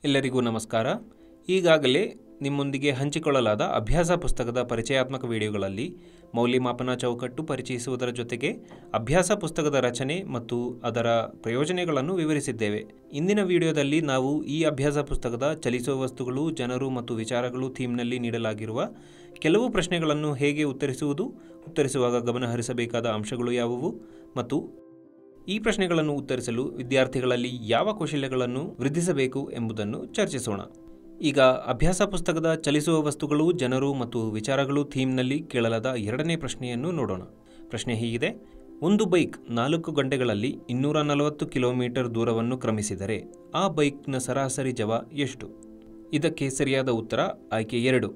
ಎಲ್ಲರಿಗೂ ನಮಸ್ಕಾರ. ಈಗಾಗಲೇ ನಿಮ್ಮೊಂದಿಗೆ ಹಂಚಿಕೊಳ್ಳಲಾದ ಅಭ್ಯಾಸ ಪುಸ್ತಕದ ಪರಿಚಯಾತ್ಮಕ ವಿಡಿಯೋಗಳಲ್ಲಿ ಮೌಲ್ಯಮಾಪನ ಚೌಕಟ್ಟು ಪರಿಚಯಿಸುವುದರ ಜೊತೆಗೆ ಅಭ್ಯಾಸ ಪುಸ್ತಕದ ರಚನೆ ಮತ್ತು ಅದರ ಪ್ರಯೋಜನಗಳನ್ನು ವಿವರಿಸಿದ್ದೇವೆ. ಇಂದಿನ ವಿಡಿಯೋದಲ್ಲಿ ನಾವು ಈ ಅಭ್ಯಾಸ ಪುಸ್ತಕದ ಚಲಿಸುವ ವಸ್ತುಗಳು, ಜನರು ಮತ್ತು ವಿಚಾರಗಳು ಥೀಮ್ನಲ್ಲಿ ನೀಡಲಾಗಿರುವ ಕೆಲವು ಪ್ರಶ್ನೆಗಳನ್ನು ಹೇಗೆ ಉತ್ತರಿಸುವಾಗ ಗಮನಹರಿಸಬೇಕಾದ ಅಂಶಗಳು ಯಾವುವು ಮತ್ತು ಈ ಪ್ರಶ್ನೆಗಳನ್ನು ಉತ್ತರಿಸಲು ವಿದ್ಯಾರ್ಥಿಗಳಲ್ಲಿ ಯಾವ ಕೌಶಲ್ಯಗಳನ್ನು ವೃದ್ಧಿಸಬೇಕು ಎಂಬುದನ್ನು ಚರ್ಚಿಸೋಣ. ಈಗ ಅಭ್ಯಾಸ ಪುಸ್ತಕದ ಚಲಿಸುವ ವಸ್ತುಗಳು, ಜನರು ಮತ್ತು ವಿಚಾರಗಳು ಥೀಮ್ನಲ್ಲಿ ಕೇಳಲಾದ ಎರಡನೇ ಪ್ರಶ್ನೆಯನ್ನು ನೋಡೋಣ. ಪ್ರಶ್ನೆ ಹೀಗಿದೆ: ಒಂದು ಬೈಕ್ 4 ಗಂಟೆಗಳಲ್ಲಿ 240 ಕಿಲೋಮೀಟರ್ ದೂರವನ್ನು ಕ್ರಮಿಸಿದರೆ ಆ ಬೈಕ್ನ ಸರಾಸರಿ ಜವ ಎಷ್ಟು? ಇದಕ್ಕೆ ಸರಿಯಾದ ಉತ್ತರ ಆಯ್ಕೆ 2.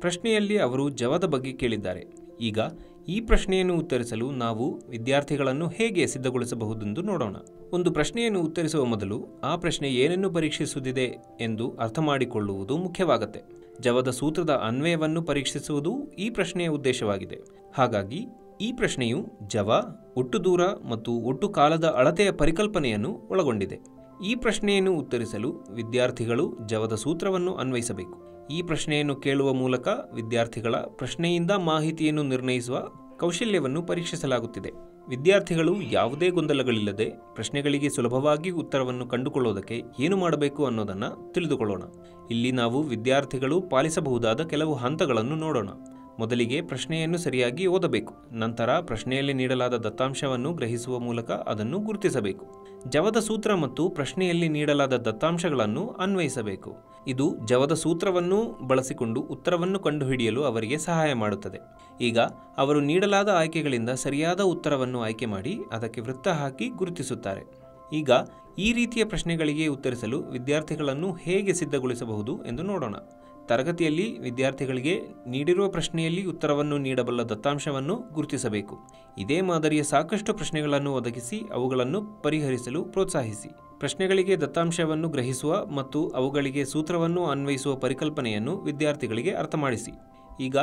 ಪ್ರಶ್ನೆಯಲ್ಲಿ ಅವರು ಜವದ ಬಗ್ಗೆ ಕೇಳಿದ್ದಾರೆ. ಈಗ ಈ ಪ್ರಶ್ನೆಯನ್ನು ಉತ್ತರಿಸಲು ನಾವು ವಿದ್ಯಾರ್ಥಿಗಳನ್ನು ಹೇಗೆ ಸಿದ್ಧಗೊಳಿಸಬಹುದೆಂದು ನೋಡೋಣ. ಒಂದು ಪ್ರಶ್ನೆಯನ್ನು ಉತ್ತರಿಸುವ ಮೊದಲು ಆ ಪ್ರಶ್ನೆ ಏನನ್ನು ಪರೀಕ್ಷಿಸುತ್ತಿದೆ ಎಂದು ಅರ್ಥ ಮಾಡಿಕೊಳ್ಳುವುದು ಮುಖ್ಯವಾಗುತ್ತೆ. ಜವದ ಸೂತ್ರದ ಅನ್ವಯವನ್ನು ಪರೀಕ್ಷಿಸುವುದು ಈ ಪ್ರಶ್ನೆಯ ಉದ್ದೇಶವಾಗಿದೆ. ಹಾಗಾಗಿ ಈ ಪ್ರಶ್ನೆಯು ಜವ, ಒಟ್ಟು ದೂರ ಮತ್ತು ಒಟ್ಟು ಕಾಲದ ಅಳತೆಯ ಪರಿಕಲ್ಪನೆಯನ್ನು ಒಳಗೊಂಡಿದೆ. ಈ ಪ್ರಶ್ನೆಯನ್ನು ಉತ್ತರಿಸಲು ವಿದ್ಯಾರ್ಥಿಗಳು ಜವದ ಸೂತ್ರವನ್ನು ಅನ್ವಯಿಸಬೇಕು. ಈ ಪ್ರಶ್ನೆಯನ್ನು ಕೇಳುವ ಮೂಲಕ ವಿದ್ಯಾರ್ಥಿಗಳ ಪ್ರಶ್ನೆಯಿಂದ ಮಾಹಿತಿಯನ್ನು ನಿರ್ಣಯಿಸುವ ಕೌಶಲ್ಯವನ್ನು ಪರೀಕ್ಷಿಸಲಾಗುತ್ತಿದೆ. ವಿದ್ಯಾರ್ಥಿಗಳು ಯಾವುದೇ ಗೊಂದಲಗಳಿಲ್ಲದೆ ಪ್ರಶ್ನೆಗಳಿಗೆ ಸುಲಭವಾಗಿ ಉತ್ತರವನ್ನು ಕಂಡುಕೊಳ್ಳುವುದಕ್ಕೆ ಏನು ಮಾಡಬೇಕು ಅನ್ನೋದನ್ನು ತಿಳಿದುಕೊಳ್ಳೋಣ. ಇಲ್ಲಿ ನಾವು ವಿದ್ಯಾರ್ಥಿಗಳು ಪಾಲಿಸಬಹುದಾದ ಕೆಲವು ಹಂತಗಳನ್ನು ನೋಡೋಣ. ಮೊದಲಿಗೆ ಪ್ರಶ್ನೆಯನ್ನು ಸರಿಯಾಗಿ ಓದಬೇಕು. ನಂತರ ಪ್ರಶ್ನೆಯಲ್ಲಿ ನೀಡಲಾದ ದತ್ತಾಂಶವನ್ನು ಗ್ರಹಿಸುವ ಮೂಲಕ ಅದನ್ನು ಗುರುತಿಸಬೇಕು. ಜವದ ಸೂತ್ರ ಮತ್ತು ಪ್ರಶ್ನೆಯಲ್ಲಿ ನೀಡಲಾದ ದತ್ತಾಂಶಗಳನ್ನು ಅನ್ವಯಿಸಬೇಕು. ಇದು ಜವದ ಸೂತ್ರವನ್ನು ಬಳಸಿಕೊಂಡು ಉತ್ತರವನ್ನು ಕಂಡುಹಿಡಿಯಲು ಅವರಿಗೆ ಸಹಾಯ ಮಾಡುತ್ತದೆ. ಈಗ ಅವರು ನೀಡಲಾದ ಆಯ್ಕೆಗಳಿಂದ ಸರಿಯಾದ ಉತ್ತರವನ್ನು ಆಯ್ಕೆ ಮಾಡಿ ಅದಕ್ಕೆ ವೃತ್ತ ಹಾಕಿ ಗುರುತಿಸುತ್ತಾರೆ. ಈಗ ಈ ರೀತಿಯ ಪ್ರಶ್ನೆಗಳಿಗೆ ಉತ್ತರಿಸಲು ವಿದ್ಯಾರ್ಥಿಗಳನ್ನು ಹೇಗೆ ಸಿದ್ಧಗೊಳಿಸಬಹುದು ಎಂದು ನೋಡೋಣ. ತರಗತಿಯಲ್ಲಿ ವಿದ್ಯಾರ್ಥಿಗಳಿಗೆ ನೀಡಿರುವ ಪ್ರಶ್ನೆಯಲ್ಲಿ ಉತ್ತರವನ್ನು ನೀಡಬಲ್ಲ ದತ್ತಾಂಶವನ್ನು ಗುರುತಿಸಬೇಕು. ಇದೇ ಮಾದರಿಯ ಸಾಕಷ್ಟು ಪ್ರಶ್ನೆಗಳನ್ನು ಒದಗಿಸಿ ಅವುಗಳನ್ನು ಪರಿಹರಿಸಲು ಪ್ರೋತ್ಸಾಹಿಸಿ. ಪ್ರಶ್ನೆಗಳಿಗೆ ದತ್ತಾಂಶವನ್ನು ಗ್ರಹಿಸುವ ಮತ್ತು ಅವುಗಳಿಗೆ ಸೂತ್ರವನ್ನು ಅನ್ವಯಿಸುವ ಪರಿಕಲ್ಪನೆಯನ್ನು ವಿದ್ಯಾರ್ಥಿಗಳಿಗೆ ಅರ್ಥ ಮಾಡಿಸಿ. ಈಗ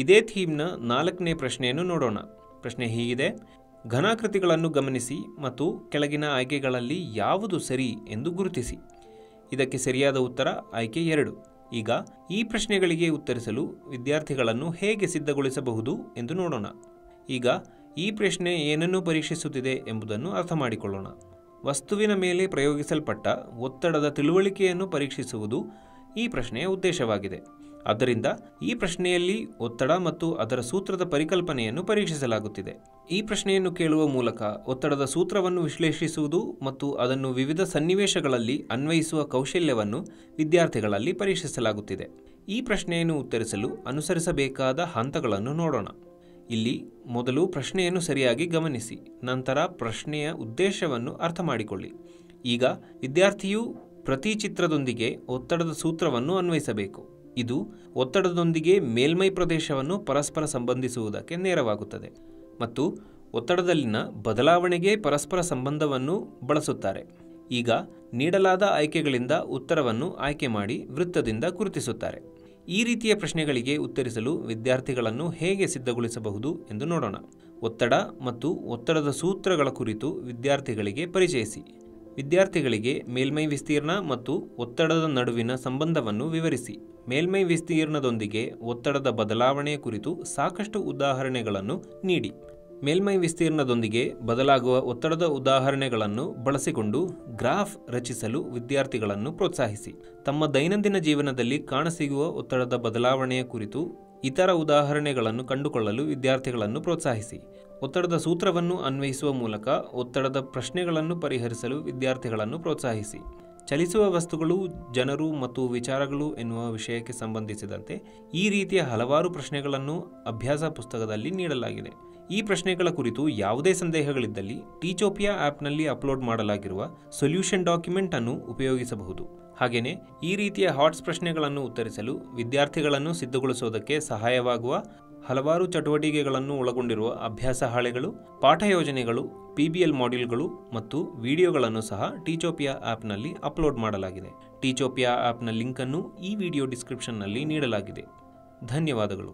ಇದೇ ಥೀಮ್ನ 4ನೇ ಪ್ರಶ್ನೆಯನ್ನು ನೋಡೋಣ. ಪ್ರಶ್ನೆ ಹೀಗಿದೆ: ಘನಾಕೃತಿಗಳನ್ನು ಗಮನಿಸಿ ಮತ್ತು ಕೆಳಗಿನ ಆಯ್ಕೆಗಳಲ್ಲಿ ಯಾವುದು ಸರಿ ಎಂದು ಗುರುತಿಸಿ. ಇದಕ್ಕೆ ಸರಿಯಾದ ಉತ್ತರ ಆಯ್ಕೆ 2. ಈಗ ಈ ಪ್ರಶ್ನೆಗಳಿಗೆ ಉತ್ತರಿಸಲು ವಿದ್ಯಾರ್ಥಿಗಳನ್ನು ಹೇಗೆ ಸಿದ್ಧಗೊಳಿಸಬಹುದು ಎಂದು ನೋಡೋಣ. ಈಗ ಈ ಪ್ರಶ್ನೆ ಏನನ್ನು ಪರೀಕ್ಷಿಸುತ್ತಿದೆ ಎಂಬುದನ್ನು ಅರ್ಥ ಮಾಡಿಕೊಳ್ಳೋಣ. ವಸ್ತುವಿನ ಮೇಲೆ ಪ್ರಯೋಗಿಸಲ್ಪಟ್ಟ ಒತ್ತಡದ ತಿಳುವಳಿಕೆಯನ್ನು ಪರೀಕ್ಷಿಸುವುದು ಈ ಪ್ರಶ್ನೆಯ ಉದ್ದೇಶವಾಗಿದೆ. ಆದ್ದರಿಂದ ಈ ಪ್ರಶ್ನೆಯಲ್ಲಿ ಒತ್ತಡ ಮತ್ತು ಅದರ ಸೂತ್ರದ ಪರಿಕಲ್ಪನೆಯನ್ನು ಪರೀಕ್ಷಿಸಲಾಗುತ್ತಿದೆ. ಈ ಪ್ರಶ್ನೆಯನ್ನು ಕೇಳುವ ಮೂಲಕ ಒತ್ತಡದ ಸೂತ್ರವನ್ನು ವಿಶ್ಲೇಷಿಸುವುದು ಮತ್ತು ಅದನ್ನು ವಿವಿಧ ಸನ್ನಿವೇಶಗಳಲ್ಲಿ ಅನ್ವಯಿಸುವ ಕೌಶಲ್ಯವನ್ನು ವಿದ್ಯಾರ್ಥಿಗಳಲ್ಲಿ ಪರೀಕ್ಷಿಸಲಾಗುತ್ತಿದೆ. ಈ ಪ್ರಶ್ನೆಯನ್ನು ಉತ್ತರಿಸಲು ಅನುಸರಿಸಬೇಕಾದ ಹಂತಗಳನ್ನು ನೋಡೋಣ. ಇಲ್ಲಿ ಮೊದಲು ಪ್ರಶ್ನೆಯನ್ನು ಸರಿಯಾಗಿ ಗಮನಿಸಿ. ನಂತರ ಪ್ರಶ್ನೆಯ ಉದ್ದೇಶವನ್ನು ಅರ್ಥ ಮಾಡಿಕೊಳ್ಳಿ. ಈಗ ವಿದ್ಯಾರ್ಥಿಯು ಪ್ರತಿ ಚಿತ್ರದೊಂದಿಗೆ ಒತ್ತಡದ ಸೂತ್ರವನ್ನು ಅನ್ವಯಿಸಬೇಕು. ಇದು ಒತ್ತಡದೊಂದಿಗೆ ಮೇಲ್ಮೈ ಪ್ರದೇಶವನ್ನು ಪರಸ್ಪರ ಸಂಬಂಧಿಸುವುದಕ್ಕೆ ನೇರವಾಗುತ್ತದೆ ಮತ್ತು ಒತ್ತಡದಲ್ಲಿನ ಬದಲಾವಣೆಗೆ ಪರಸ್ಪರ ಸಂಬಂಧವನ್ನು ಬಳಸುತ್ತಾರೆ. ಈಗ ನೀಡಲಾದ ಆಯ್ಕೆಗಳಿಂದ ಉತ್ತರವನ್ನು ಆಯ್ಕೆ ಮಾಡಿ ವೃತ್ತದಿಂದ ಗುರುತಿಸುತ್ತಾರೆ. ಈ ರೀತಿಯ ಪ್ರಶ್ನೆಗಳಿಗೆ ಉತ್ತರಿಸಲು ವಿದ್ಯಾರ್ಥಿಗಳನ್ನು ಹೇಗೆ ಸಿದ್ಧಗೊಳಿಸಬಹುದು ಎಂದು ನೋಡೋಣ. ಒತ್ತಡ ಮತ್ತು ಒತ್ತಡದ ಸೂತ್ರಗಳ ಕುರಿತು ವಿದ್ಯಾರ್ಥಿಗಳಿಗೆ ಪರಿಚಯಿಸಿ. ವಿದ್ಯಾರ್ಥಿಗಳಿಗೆ ಮೇಲ್ಮೈ ವಿಸ್ತೀರ್ಣ ಮತ್ತು ಒತ್ತಡದ ನಡುವಿನ ಸಂಬಂಧವನ್ನು ವಿವರಿಸಿ. ಮೇಲ್ಮೈ ವಿಸ್ತೀರ್ಣದೊಂದಿಗೆ ಒತ್ತಡದ ಬದಲಾವಣೆಯ ಕುರಿತು ಸಾಕಷ್ಟು ಉದಾಹರಣೆಗಳನ್ನು ನೀಡಿ. ಮೇಲ್ಮೈ ವಿಸ್ತೀರ್ಣದೊಂದಿಗೆ ಬದಲಾಗುವ ಒತ್ತಡದ ಉದಾಹರಣೆಗಳನ್ನು ಬಳಸಿಕೊಂಡು ಗ್ರಾಫ್ ರಚಿಸಲು ವಿದ್ಯಾರ್ಥಿಗಳನ್ನು ಪ್ರೋತ್ಸಾಹಿಸಿ. ತಮ್ಮ ದೈನಂದಿನ ಜೀವನದಲ್ಲಿ ಕಾಣಸಿಗುವ ಒತ್ತಡದ ಬದಲಾವಣೆಯ ಕುರಿತು ಇತರ ಉದಾಹರಣೆಗಳನ್ನು ಕಂಡುಕೊಳ್ಳಲು ವಿದ್ಯಾರ್ಥಿಗಳನ್ನು ಪ್ರೋತ್ಸಾಹಿಸಿ. ಒತ್ತಡದ ಸೂತ್ರವನ್ನು ಅನ್ವಯಿಸುವ ಮೂಲಕ ಒತ್ತಡದ ಪ್ರಶ್ನೆಗಳನ್ನು ಪರಿಹರಿಸಲು ವಿದ್ಯಾರ್ಥಿಗಳನ್ನು ಪ್ರೋತ್ಸಾಹಿಸಿ. ಚಲಿಸುವ ವಸ್ತುಗಳು, ಜನರು ಮತ್ತು ವಿಚಾರಗಳು ಎನ್ನುವ ವಿಷಯಕ್ಕೆ ಸಂಬಂಧಿಸಿದಂತೆ ಈ ರೀತಿಯ ಹಲವಾರು ಪ್ರಶ್ನೆಗಳನ್ನು ಅಭ್ಯಾಸ ಪುಸ್ತಕದಲ್ಲಿ ನೀಡಲಾಗಿದೆ. ಈ ಪ್ರಶ್ನೆಗಳ ಕುರಿತು ಯಾವುದೇ ಸಂದೇಹಗಳಿದ್ದಲ್ಲಿ ಟೀಚೋಪಿಯಾ ಆ್ಯಪ್ನಲ್ಲಿ ಅಪ್ಲೋಡ್ ಮಾಡಲಾಗಿರುವ ಸೊಲ್ಯೂಷನ್ ಡಾಕ್ಯುಮೆಂಟ್ ಅನ್ನು ಉಪಯೋಗಿಸಬಹುದು. ಹಾಗೆಯೇ ಈ ರೀತಿಯ ಹಾಟ್ಸ್ ಪ್ರಶ್ನೆಗಳನ್ನು ಉತ್ತರಿಸಲು ವಿದ್ಯಾರ್ಥಿಗಳನ್ನು ಸಿದ್ಧಗೊಳಿಸುವುದಕ್ಕೆ ಸಹಾಯವಾಗುವ ಹಲವಾರು ಚಟುವಟಿಕೆಗಳನ್ನು ಒಳಗೊಂಡಿರುವ ಅಭ್ಯಾಸ ಹಾಳೆಗಳು, ಪಾಠ ಯೋಜನೆಗಳು, PBL ಮಾಡ್ಯೂಲ್ಗಳು ಮತ್ತು ವಿಡಿಯೋಗಳನ್ನು ಸಹ ಟೀಚೋಪಿಯಾ ಆ್ಯಪ್ನಲ್ಲಿ ಅಪ್ಲೋಡ್ ಮಾಡಲಾಗಿದೆ. ಟೀಚೋಪಿಯಾ ಆ್ಯಪ್ನ ಲಿಂಕನ್ನು ಈ ವಿಡಿಯೋ ಡಿಸ್ಕ್ರಿಪ್ಷನ್ನಲ್ಲಿ ನೀಡಲಾಗಿದೆ. ಧನ್ಯವಾದಗಳು.